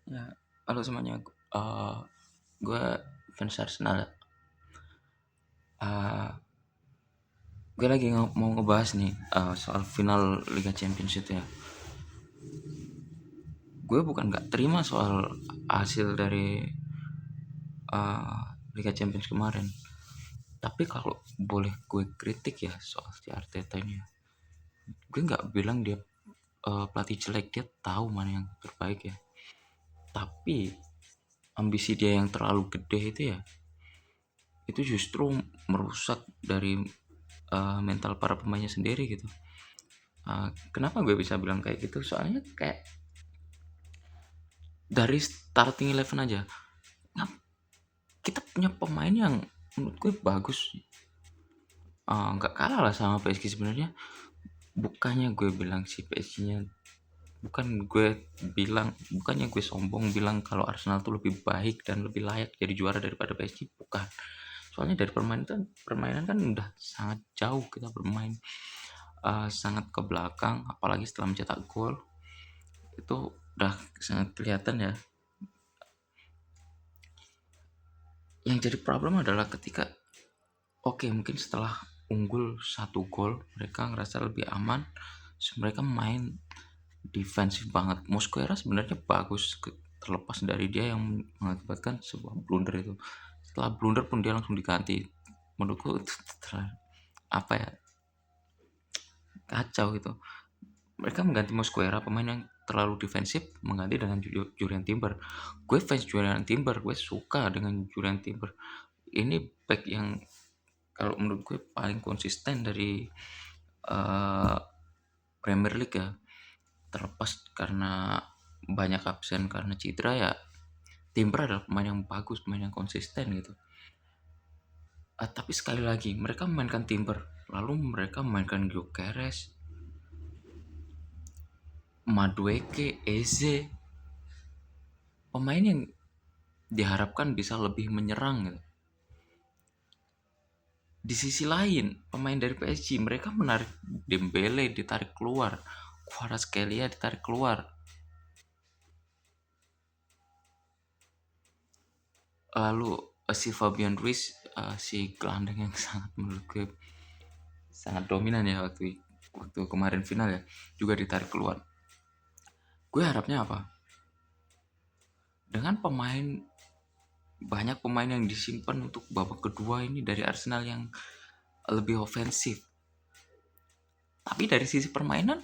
Ya, halo semuanya. Gue fans Arsenal ya. Eh, gue lagi mau ngebahas nih soal final Liga Champions itu ya. Gue bukan nggak terima soal hasil dari eh, Liga Champions kemarin. Tapi kalau boleh gue kritik ya soal si Arteta ini ya. Gue nggak bilang dia pelatih jelek, dia tahu mana yang terbaik ya. Tapi ambisi dia yang terlalu gede itu justru merusak dari mental para pemainnya sendiri gitu. Kenapa gue bisa bilang kayak gitu? Soalnya kayak dari starting eleven aja, kita punya pemain yang menurut gue bagus. Nggak kalah lah sama PSG sebenarnya. Bukannya gue bilang si PSG-nya, bukannya gue sombong bilang kalau Arsenal tuh lebih baik dan lebih layak jadi juara daripada PSG, bukan. Soalnya dari permainan kan udah sangat jauh kita bermain, sangat ke belakang, apalagi setelah mencetak gol itu udah sangat kelihatan ya. Yang jadi problem adalah ketika mungkin setelah unggul 1 gol mereka ngerasa lebih aman, mereka main defensif banget. Mosquera sebenarnya bagus, terlepas dari dia yang mengakibatkan sebuah blunder itu. Setelah blunder pun dia langsung diganti. Menurutku itu apa ya, kacau gitu. Mereka mengganti Mosquera, pemain yang terlalu defensif, mengganti dengan Julian Timber. Gue fans Julian Timber, gue suka dengan Julian Timber. Ini back yang kalau menurut gue paling konsisten dari uh, Premier League ya. Terlepas karena banyak absen karena cedera ya, Timber adalah pemain yang bagus, pemain yang konsisten gitu. Tapi sekali lagi mereka memainkan Timber, lalu mereka memainkan Gyökeres, Madueke, Eze, pemain yang diharapkan bisa lebih menyerang gitu. Di sisi lain, pemain dari PSG mereka menarik Dembele, ditarik keluar, Kvaratskhelia ditarik keluar, lalu si Fabian Ruiz, si gelandang yang sangat menurut gue sangat dominan ya waktu kemarin final ya, juga ditarik keluar. Gue harapnya apa? Dengan banyak pemain yang disimpan untuk babak kedua ini dari Arsenal yang lebih ofensif. Tapi dari sisi permainan,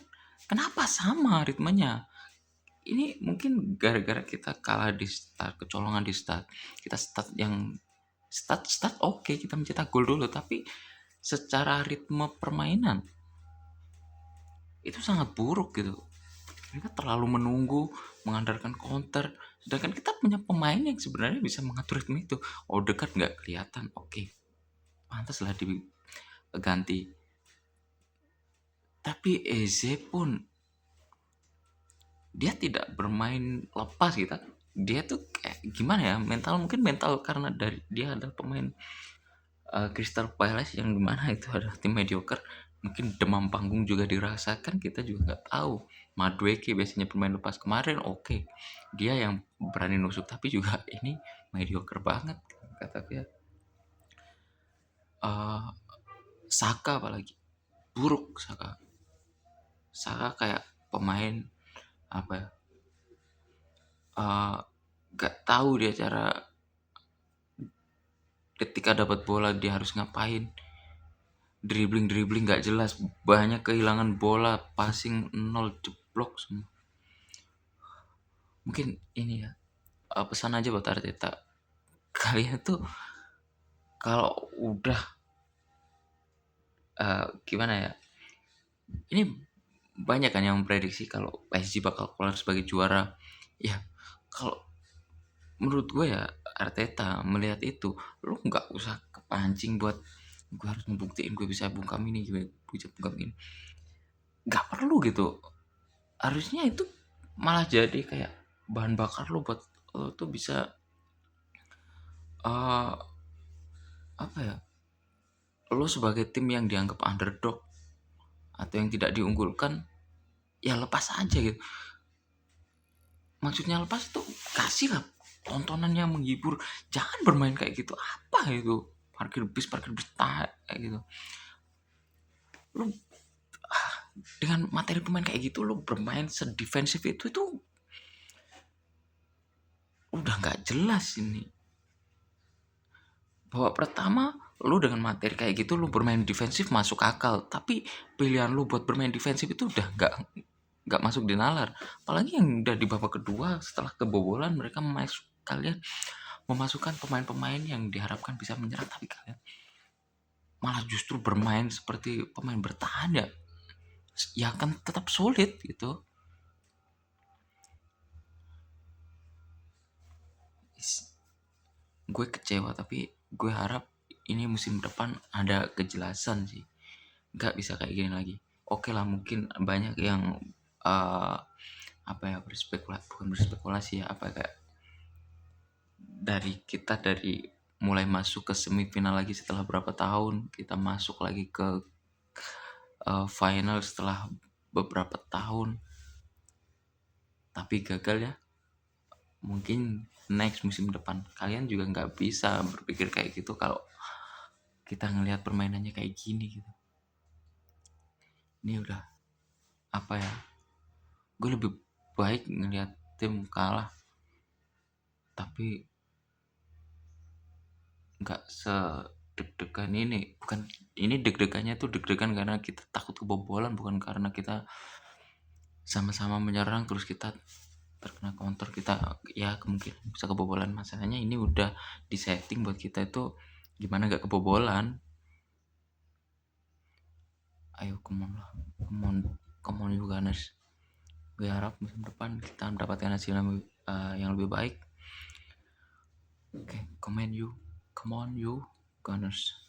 kenapa sama ritmenya? Ini mungkin gara-gara kita kalah di start, kecolongan di start. Kita start oke, kita mencetak gol dulu, tapi secara ritme permainan itu sangat buruk gitu. Mereka terlalu menunggu, mengandalkan counter, sedangkan kita punya pemain yang sebenarnya bisa mengatur ritme itu. Odegaard nggak kelihatan, oke, pantaslah diganti. Tapi Eze pun dia tidak bermain lepas gitu. Dia tuh kayak gimana ya, mungkin mental karena dari dia adalah pemain Crystal Palace yang dimana itu adalah tim mediocre. Mungkin demam panggung juga dirasakan, kita juga nggak tahu. Madueke biasanya pemain lepas, kemarin oke, dia yang berani nusuk, tapi juga ini mediocre banget kata dia. Saka apalagi buruk. Saka kayak pemain apa ya, gak tahu dia cara ketika dapat bola dia harus ngapain. Dribbling nggak jelas, banyak kehilangan bola, passing nol, jeblok semua. Mungkin ini ya, pesan aja buat Arteta, kalian tuh kalau udah gimana ya, ini banyak kan yang memprediksi kalau PSG bakal keluar sebagai juara ya. Kalau menurut gue ya, Arteta melihat itu, lu nggak usah kepancing buat gue harus membuktiin gue bisa bungkam ini, gue bisa bungkam ini, nggak perlu gitu. Harusnya itu malah jadi kayak bahan bakar lo buat lo tuh bisa uh, apa ya, lo sebagai tim yang dianggap underdog atau yang tidak diunggulkan, ya lepas aja gitu. maksudnya lepas tuh kasih lah tontonan yang menghibur, jangan bermain kayak gitu. Apa itu parkir bis kayak gitu. Lu dengan materi pemain kayak gitu lu bermain sedefensif itu udah nggak jelas ini. Babak pertama lu dengan materi kayak gitu lu bermain defensif masuk akal, tapi pilihan lu buat bermain defensif itu udah nggak masuk di nalar. Apalagi yang udah di babak kedua setelah kebobolan mereka kalian memasukkan pemain-pemain yang diharapkan bisa menyerang, tapi kalian malah justru bermain seperti pemain bertahan ya akan tetap sulit gitu. Gue kecewa, tapi gue harap ini musim depan ada kejelasan sih, nggak bisa kayak gini lagi. Oke lah, mungkin banyak yang apa ya, bukan berspekulasi ya, apa kayak dari mulai masuk ke semifinal lagi setelah berapa tahun, kita masuk lagi ke final setelah beberapa tahun, tapi gagal ya. Mungkin next musim depan kalian juga nggak bisa berpikir kayak gitu kalau kita ngelihat permainannya kayak gini gitu. Ini udah apa ya, gue lebih baik ngelihat tim kalah tapi nggak deg-degan ini. Bukan, ini deg-degannya tuh deg-degan karena kita takut kebobolan, bukan karena kita sama-sama menyerang terus kita terkena counter, kita ya kemungkinan bisa kebobolan. Masalahnya ini udah di setting buat kita itu gimana gak kebobolan. Ayo come on lah, come on you Gunners. Gue harap musim depan kita mendapatkan hasil yang lebih baik. Oke, come on you Gunners.